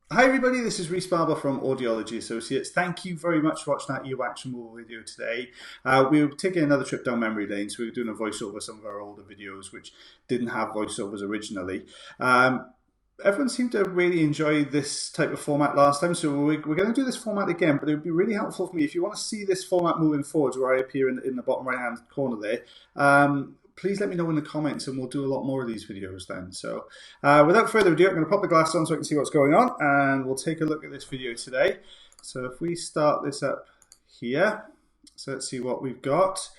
Hi everybody, this is Rhys Barber from Audiology Associates. Thank you very much for watching that earwax removal video today. We're taking another trip down memory lane, so we're doing a voiceover of some of our older videos which didn't have voiceovers originally. Everyone seemed to really enjoy this type of format last time, so we're going to do this format again, but it would be really helpful for me if you want to see this format moving forwards, where I appear in the bottom right hand corner there. Please let me know in the comments and we'll do a lot more of these videos then. So without further ado, I'm going to pop the glass on so I can see what's going on, and we'll take a look at this video today. So if we start this up here, so let's see what we've got.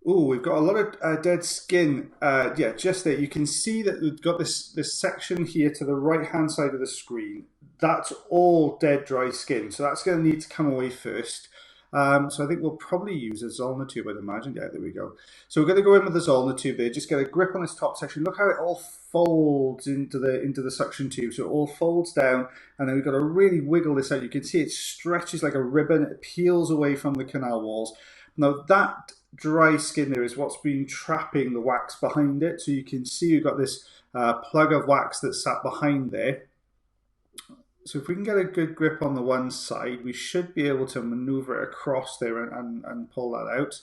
Oh, we've got a lot of dead skin. Yeah, just there. You can see that we've got this section here to the right-hand side of the screen. That's all dead, dry skin. So that's going to need to come away first. So I think we'll probably use a Zollner tube, I'd imagine. Yeah, there we go. So we're going to go in with the Zollner tube there. Just get a grip on this top section. Look how it all folds into the suction tube. So it all folds down, and then we've got to really wiggle this out. You can see it stretches like a ribbon. It peels away from the canal walls. Now that dry skin there is what's been trapping the wax behind it. So you can see you've got this plug of wax that's sat behind there. So if we can get a good grip on the one side, we should be able to maneuver it across there and pull that out.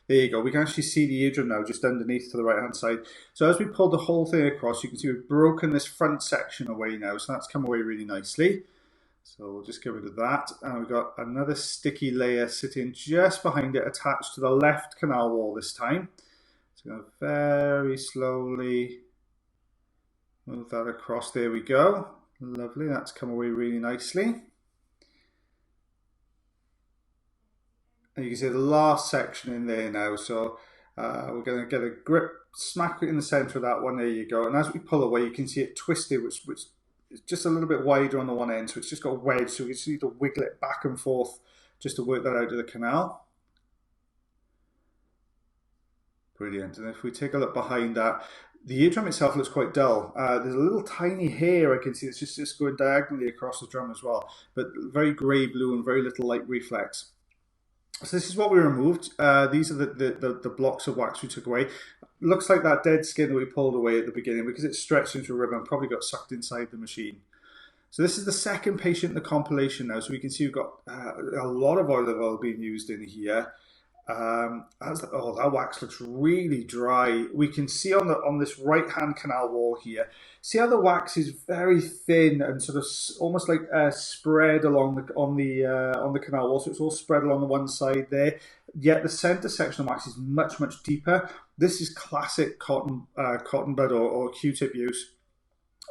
There you go. We can actually see the eardrum now just underneath to the right-hand side. So as we pull the whole thing across, you can see we've broken this front section away now. So that's come away really nicely. So we'll just get rid of that. And we've got another sticky layer sitting just behind it, attached to the left canal wall this time. So I'm going to very slowly move that across. There we go. Lovely, that's come away really nicely. And you can see the last section in there now. So we're going to get a grip, smack it in the center of that one. There you go. And as we pull away, you can see it twisted, which is just a little bit wider on the one end. So it's just got a wedge. So we just need to wiggle it back and forth just to work that out of the canal. Brilliant. And if we take a look behind that, the eardrum itself looks quite dull. There's a little tiny hair I can see that's just going diagonally across the drum as well, but very grey blue and very little light reflex. So this is what we removed. These are the blocks of wax we took away. Looks like that dead skin that we pulled away at the beginning, because it's stretched into a ribbon, probably got sucked inside the machine. So this is the second patient in the compilation now. So we can see we've got a lot of olive oil being used in here. That wax looks really dry. We can see on this right hand canal wall here, see how the wax is very thin and sort of almost like spread along on the canal wall. So it's all spread along the one side there. Yet the center section of wax is much deeper. This is classic cotton bud or Q-tip use,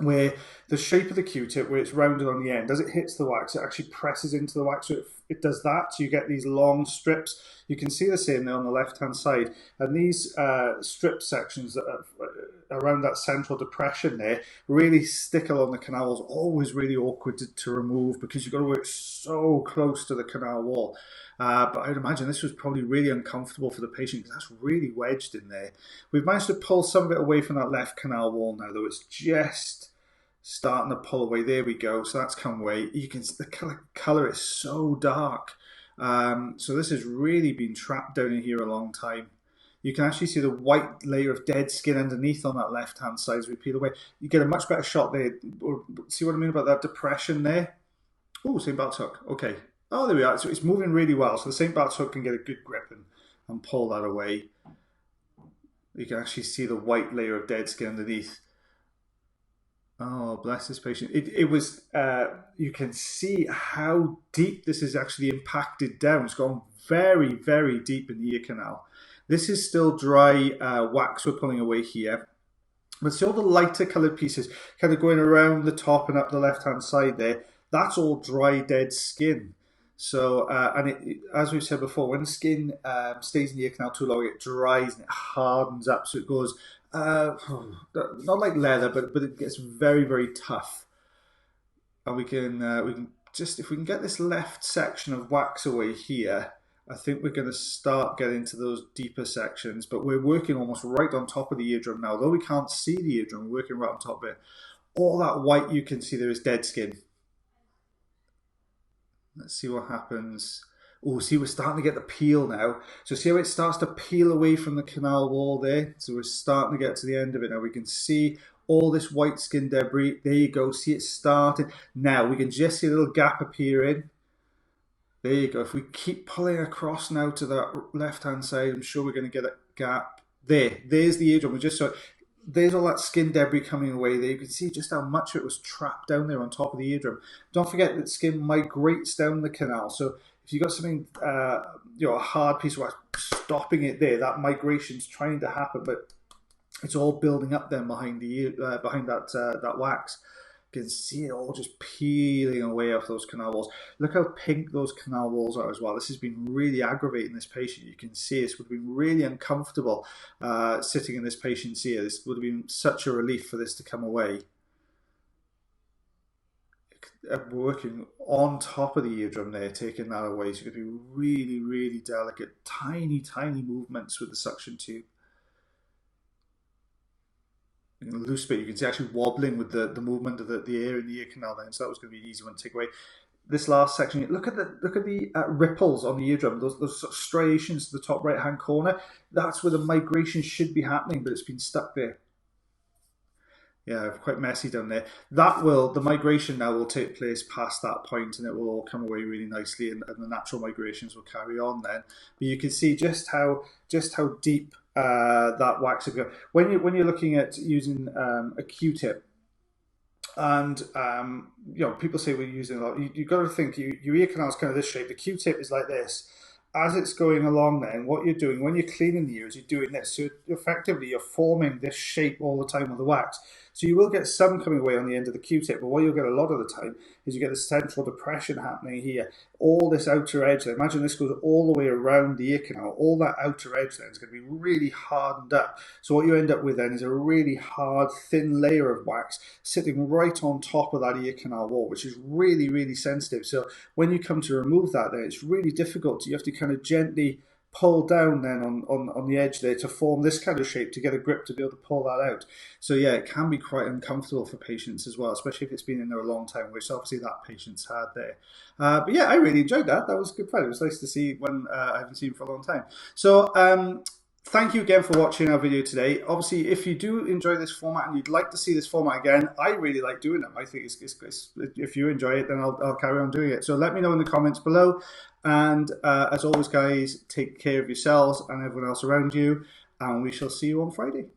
where the shape of the Q-tip, where it's rounded on the end, as it hits the wax, it actually presses into the wax. So it does that. So you get these long strips. You can see the same there on the left-hand side. And these strip sections that are around that central depression there really stick along the canal walls. Always really awkward to remove, because you've got to work so close to the canal wall. But I'd imagine this was probably really uncomfortable for the patient, because that's really wedged in there. We've managed to pull some of it away from that left canal wall now, though it's just starting to pull away. There we go. So that's come away. You can see the color is so dark. So this has really been trapped down in here a long time. You can actually see the white layer of dead skin underneath on that left-hand side as we peel away. You get a much better shot there. See what I mean about that depression there? Oh, St. Bart's hook. Okay. Oh, there we are. So it's moving really well. So the St. Bart's hook can get a good grip and pull that away. You can actually see the white layer of dead skin underneath. Oh, bless this patient. It was, you can see how deep this is actually impacted down. It's gone very deep in the ear canal. This is still dry wax we're pulling away here. But see all the lighter coloured pieces kind of going around the top and up the left-hand side there. That's all dry, dead skin. So, as we've said before, when skin stays in the ear canal too long, it dries and it hardens up. So it goes, not like leather, but it gets very tough. And we can just, if we can get this left section of wax away here, I think we're going to start getting to those deeper sections. But we're working almost right on top of the eardrum now. Although we can't see the eardrum, we're working right on top of it. All that white you can see there is dead skin. Let's see what happens. Oh, see, we're starting to get the peel now. So see how it starts to peel away from the canal wall there? So we're starting to get to the end of it now. We can see all this white skin debris. There you go. See it starting. Now we can just see a little gap appearing. There you go. If we keep pulling across now to that left-hand side, I'm sure we're going to get a gap. There's the eardrum. We just saw. There's all that skin debris coming away there. You can see just how much of it was trapped down there on top of the eardrum. Don't forget that skin migrates down the canal. So if you've got something, a hard piece of wax stopping it there, that migration's trying to happen, but it's all building up then behind that wax. You can see it all just peeling away off those canal walls. Look how pink those canal walls are as well. This has been really aggravating this patient. You can see this would have been really uncomfortable sitting in this patient's ear. This would have been such a relief for this to come away. Working on top of the eardrum there, taking that away. So it could be really, really delicate, tiny, tiny movements with the suction tube. Loose bit, you can see actually wobbling with the movement of the air in the ear canal then, so that was going to be an easy one to take away. This last section, look at the ripples on the eardrum, those sort of striations to the top right hand corner. That's where the migration should be happening, but it's been stuck there. Yeah, quite messy down there. The migration now will take place past that point, and it will all come away really nicely, and the natural migrations will carry on then. But you can see just how deep that wax will go. When you're looking at using a Q-tip, and people say we're using a lot. You've got to think your ear canal is kind of this shape. The Q-tip is like this. As it's going along then, what you're doing when you're cleaning the ears, you're doing this. So effectively, you're forming this shape all the time with the wax. So you will get some coming away on the end of the Q-tip, but what you'll get a lot of the time is you get the central depression happening here. All this outer edge there, imagine this goes all the way around the ear canal. All that outer edge then is going to be really hardened up. So what you end up with then is a really hard, thin layer of wax sitting right on top of that ear canal wall, which is really, really sensitive. So when you come to remove that then, it's really difficult. You have to kind of gently pull down then on the edge there to form this kind of shape to get a grip to be able to pull that out. So yeah, it can be quite uncomfortable for patients as well, especially if it's been in there a long time, which obviously that patient's had there. But yeah, I really enjoyed that. That was good fun. It was nice to see one I haven't seen for a long time. So thank you again for watching our video today. Obviously, if you do enjoy this format and you'd like to see this format again, I really like doing them. I think it's if you enjoy it, then I'll carry on doing it. So let me know in the comments below. And as always, guys, take care of yourselves and everyone else around you. And we shall see you on Friday.